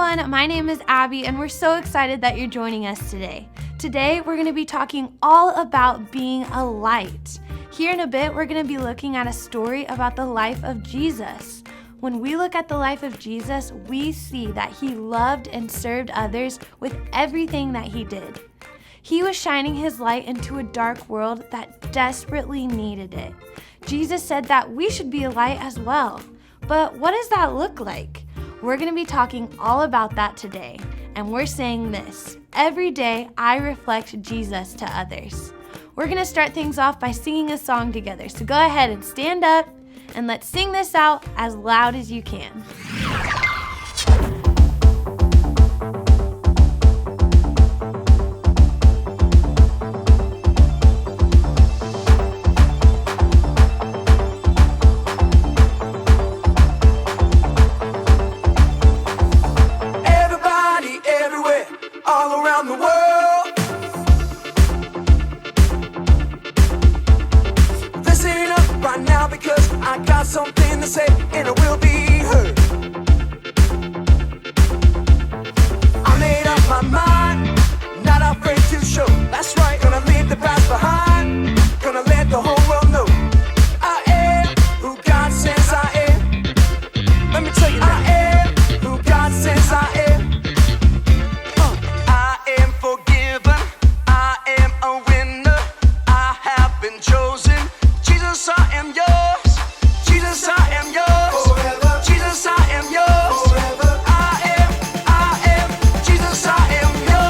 everyone, my name is Abby and we're so excited that you're joining us today. Today we're going to be talking all about being a light. Here in a bit we're going to be looking at a story about the life of Jesus. When we look at the life of Jesus, we see that he loved and served others with everything that he did. He was shining his light into a dark world that desperately needed it. Jesus said that we should be a light as well. But what does that look like? We're going to be talking all about that today. And we're saying this: every day I reflect Jesus to others. We're going to start things off by singing a song together. So go ahead and stand up and let's sing this out as loud as you can. All around the world, listen up right now because I got something to say and it will be heard. I made up my mind, not afraid to show. That's right, gonna leave the past behind, gonna let the whole world know I am who God says I am. Let me tell you that I am who God says I am. Forgiven, I am a winner, I have been chosen. Jesus, I am yours. Jesus, I am yours. Forever. Jesus, I am yours. Forever. I am, Jesus, I am yours.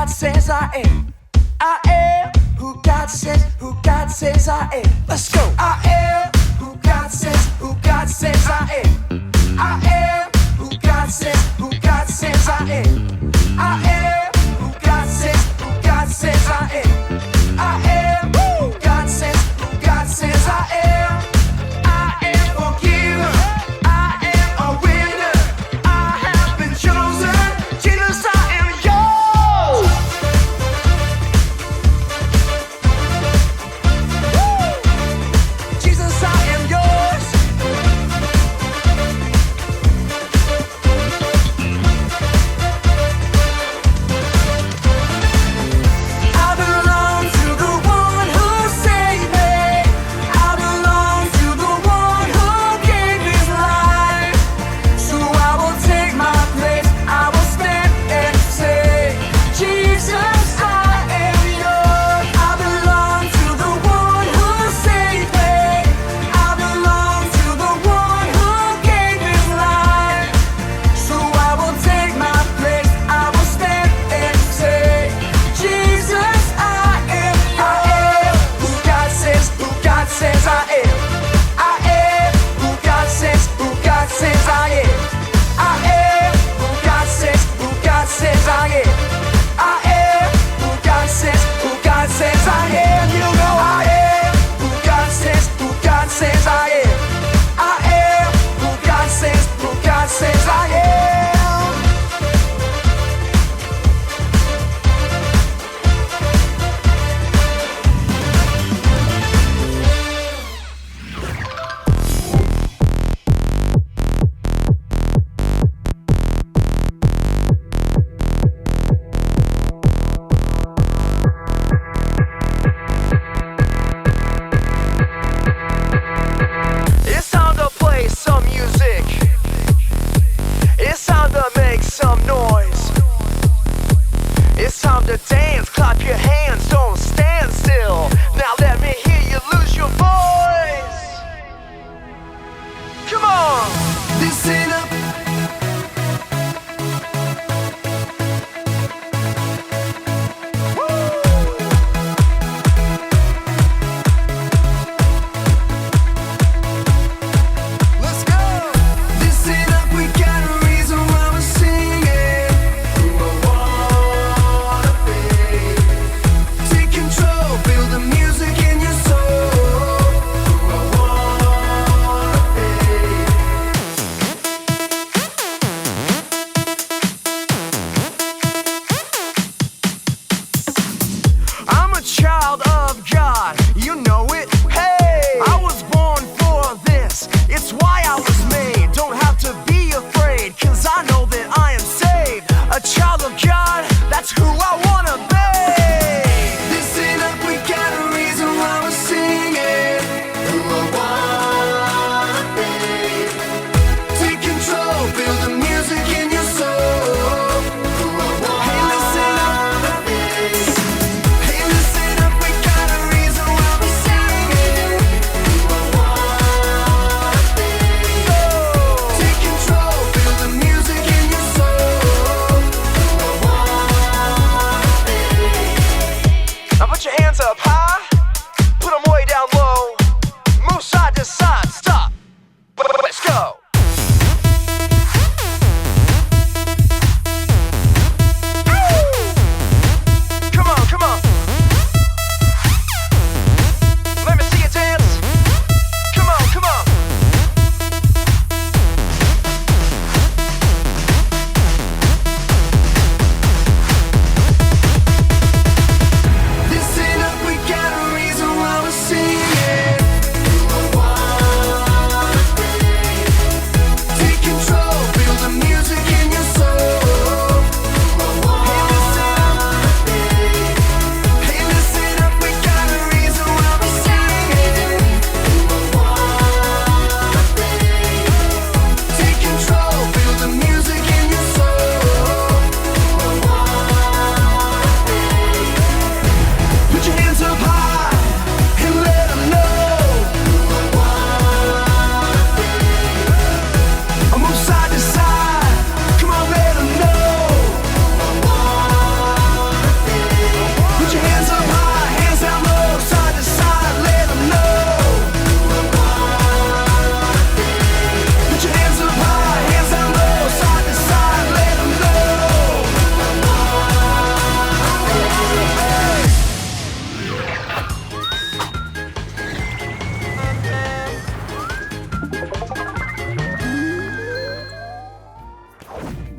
Says I am. I am who God says I am. Let's go. I am who God says I am. I am who God says I am. I am who God says I am. I am who God says I am. I am forgiven. I am a winner. I have been chosen. Jesus, I am yours. Jesus, I am yours. I belong to the one who saved me. I belong to the one who gave his life. So I will take my place. I will stand and say, Jesus, I am yours. I belong to the one who saved me. I belong to the one who gave his life. So I will take my place. I will stand and say, Jesus, I am who God says I am. I am who God says I am. I am who God says I am. I am who God says I am. You know I am who God says I am. I am who God says I am. It's time to play some music. It's time to make some noise. It's time to dance, clap your hands, don't stand still. Now let me hear you lose your voice. Come on! Listen up.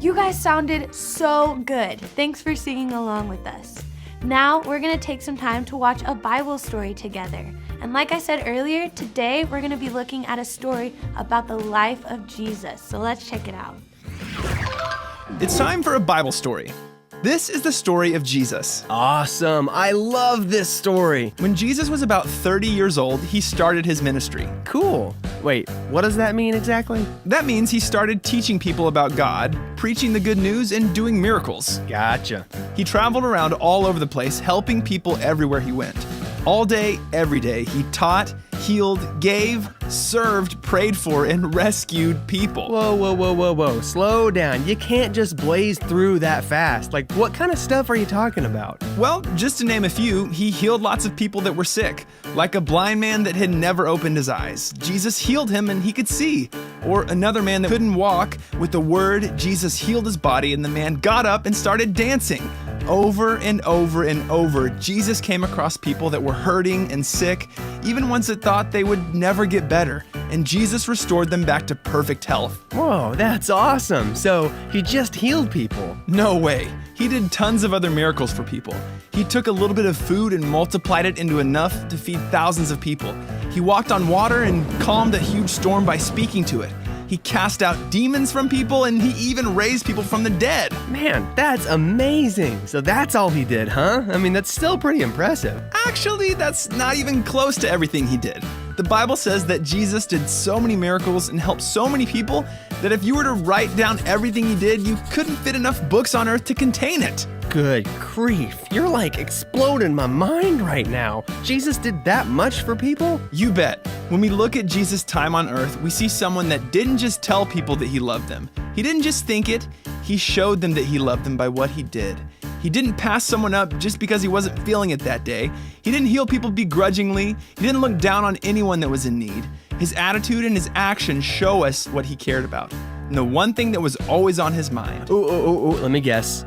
You guys sounded so good. Thanks for singing along with us. Now we're going to take some time to watch a Bible story together. And like I said earlier, today we're going to be looking at a story about the life of Jesus. So let's check it out. It's time for a Bible story. This is the story of Jesus. Awesome. I love this story. When Jesus was about 30 years old, he started his ministry. Cool. Wait, what does that mean exactly? That means he started teaching people about God, preaching the good news, and doing miracles. Gotcha. He traveled around all over the place, helping people everywhere he went. All day, every day, he taught, healed, gave, served, prayed for, and rescued people. Whoa. Slow down. You can't just blaze through that fast. Like, what kind of stuff are you talking about? Well, just to name a few, he healed lots of people that were sick, like a blind man that had never opened his eyes. Jesus healed him and he could see. Or another man that couldn't walk. With the word, Jesus healed his body and the man got up and started dancing. Over and over and over, Jesus came across people that were hurting and sick, even ones that thought they would never get better, and Jesus restored them back to perfect health. Whoa, that's awesome. So he just healed people. No way. He did tons of other miracles for people. He took a little bit of food and multiplied it into enough to feed thousands of people. He walked on water and calmed a huge storm by speaking to it. He cast out demons from people, and he even raised people from the dead. Man, that's amazing. So that's all he did, huh? I mean, that's still pretty impressive. Actually, that's not even close to everything he did. The Bible says that Jesus did so many miracles and helped so many people that if you were to write down everything he did, you couldn't fit enough books on earth to contain it. Good grief. You're like exploding my mind right now. Jesus did that much for people? You bet. When we look at Jesus' time on earth, we see someone that didn't just tell people that he loved them. He didn't just think it, he showed them that he loved them by what he did. He didn't pass someone up just because he wasn't feeling it that day. He didn't heal people begrudgingly. He didn't look down on anyone that was in need. His attitude and his actions show us what he cared about. And the one thing that was always on his mind. Ooh, let me guess.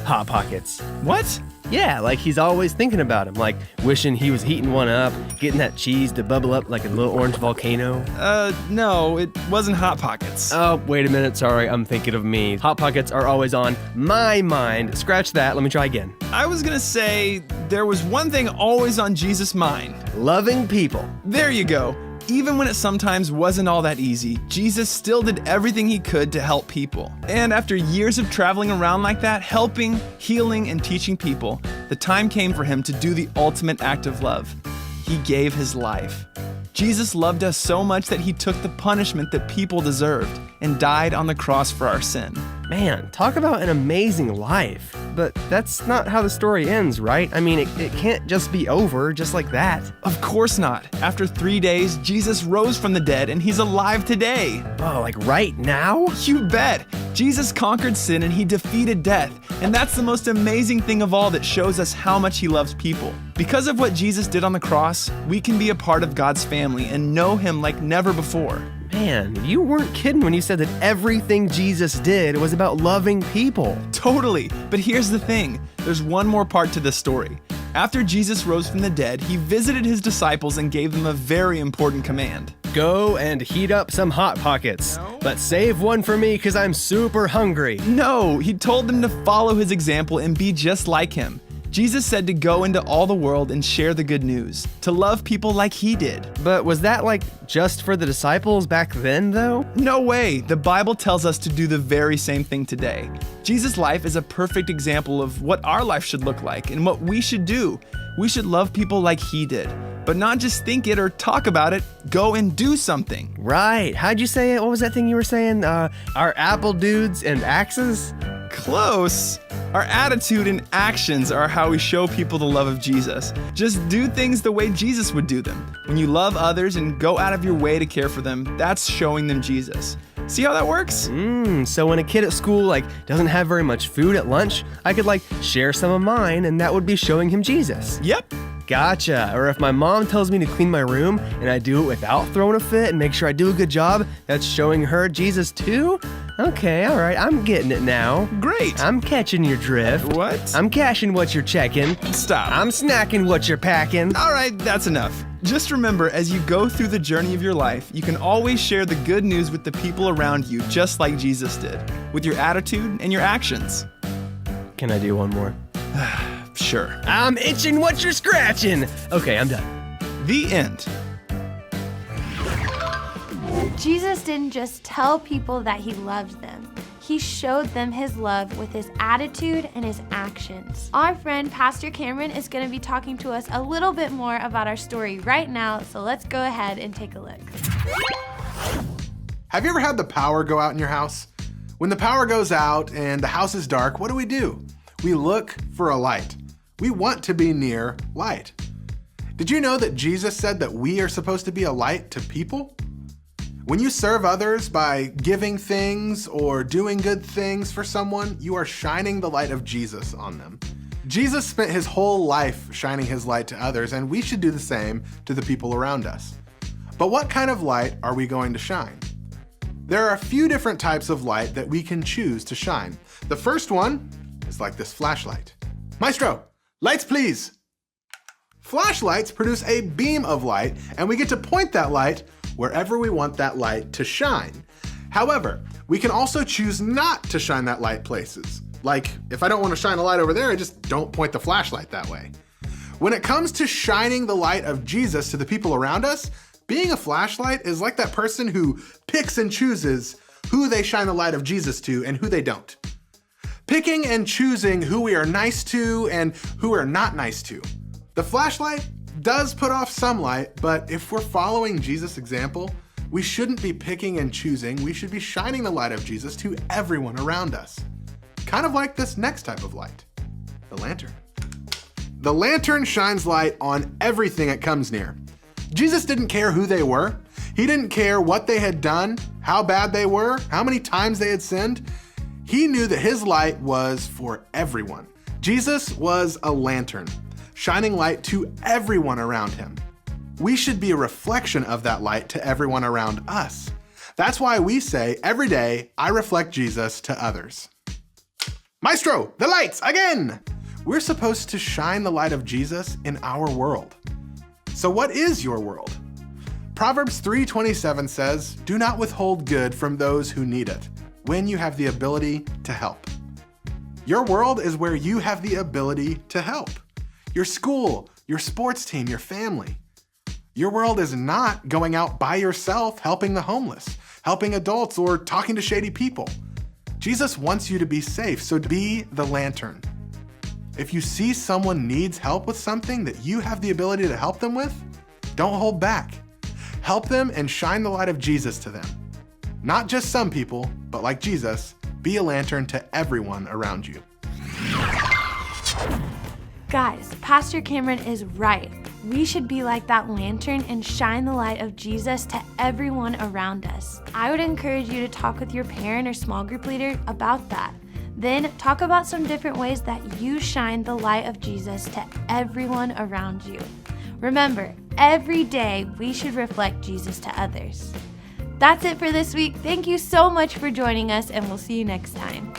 Hot Pockets. What? Yeah, like he's always thinking about him, like wishing he was heating one up, getting that cheese to bubble up like a little orange volcano. No, it wasn't Hot Pockets. Oh, wait a minute, sorry, I'm thinking of me. Hot Pockets are always on my mind. Scratch that, let me try again. I was gonna say there was one thing always on Jesus' mind. Loving people. There you go. Even when it sometimes wasn't all that easy, Jesus still did everything he could to help people. And after years of traveling around like that, helping, healing, and teaching people, the time came for him to do the ultimate act of love. He gave his life. Jesus loved us so much that he took the punishment that people deserved and died on the cross for our sin. Man, talk about an amazing life. But that's not how the story ends, right? I mean, it can't just be over just like that. Of course not. After 3 days, Jesus rose from the dead and he's alive today. Oh, like right now? You bet. Jesus conquered sin and he defeated death. And that's the most amazing thing of all that shows us how much he loves people. Because of what Jesus did on the cross, we can be a part of God's family and know him like never before. Man, you weren't kidding when you said that everything Jesus did was about loving people. Totally. But here's the thing. There's one more part to this story. After Jesus rose from the dead, he visited his disciples and gave them a very important command. Go and heat up some Hot Pockets, but save one for me because I'm super hungry. No, he told them to follow his example and be just like him. Jesus said to go into all the world and share the good news, to love people like he did. But was that like just for the disciples back then, though? No way. The Bible tells us to do the very same thing today. Jesus' life is a perfect example of what our life should look like and what we should do. We should love people like he did, but not just think it or talk about it, go and do something. Right. How'd you say it? What was that thing you were saying? Our apple dudes and axes? Close. Our attitude and actions are how we show people the love of Jesus. Just do things the way Jesus would do them. When you love others and go out of your way to care for them, that's showing them Jesus. See how that works? So when a kid at school doesn't have very much food at lunch, I could share some of mine and that would be showing him Jesus. Yep. Gotcha. Or if my mom tells me to clean my room and I do it without throwing a fit and make sure I do a good job, that's showing her Jesus too? Okay, all right, I'm getting it now. Great. I'm catching your drift. What? I'm cashing what you're checking. Stop. I'm snacking what you're packing. All right, that's enough. Just remember, as you go through the journey of your life, you can always share the good news with the people around you, just like Jesus did, with your attitude and your actions. Can I do one more? Sure. I'm itching what you're scratching. Okay, I'm done. The end. Jesus didn't just tell people that he loved them. He showed them his love with his attitude and his actions. Our friend Pastor Cameron is going to be talking to us a little bit more about our story right now, so let's go ahead and take a look. Have you ever had the power go out in your house? When the power goes out and the house is dark, what do? We look for a light. We want to be near light. Did you know that Jesus said that we are supposed to be a light to people? When you serve others by giving things or doing good things for someone, you are shining the light of Jesus on them. Jesus spent his whole life shining his light to others, and we should do the same to the people around us. But what kind of light are we going to shine? There are a few different types of light that we can choose to shine. The first one is like this flashlight. Maestro, lights please. Flashlights produce a beam of light, and we get to point that light wherever we want that light to shine. However, we can also choose not to shine that light places. Like, if I don't want to shine a light over there, I just don't point the flashlight that way. When it comes to shining the light of Jesus to the people around us, being a flashlight is like that person who picks and chooses who they shine the light of Jesus to and who they don't. Picking and choosing who we are nice to and who we're not nice to. The flashlight does put off some light, but if we're following Jesus' example, we shouldn't be picking and choosing. We should be shining the light of Jesus to everyone around us. Kind of like this next type of light, the lantern. The lantern shines light on everything it comes near. Jesus didn't care who they were. He didn't care what they had done, how bad they were, how many times they had sinned. He knew that his light was for everyone. Jesus was a lantern, shining light to everyone around him. We should be a reflection of that light to everyone around us. That's why we say every day, I reflect Jesus to others. Maestro, the lights again! We're supposed to shine the light of Jesus in our world. So what is your world? Proverbs 3:27 says, "Do not withhold good from those who need it, when you have the ability to help." Your world is where you have the ability to help. Your school, your sports team, your family. Your world is not going out by yourself helping the homeless, helping adults, or talking to shady people. Jesus wants you to be safe, so be the lantern. If you see someone needs help with something that you have the ability to help them with, don't hold back. Help them and shine the light of Jesus to them. Not just some people, but like Jesus, be a lantern to everyone around you. Guys, Pastor Cameron is right. We should be like that lantern and shine the light of Jesus to everyone around us. I would encourage you to talk with your parent or small group leader about that. Then talk about some different ways that you shine the light of Jesus to everyone around you. Remember, every day we should reflect Jesus to others. That's it for this week. Thank you so much for joining us, and we'll see you next time.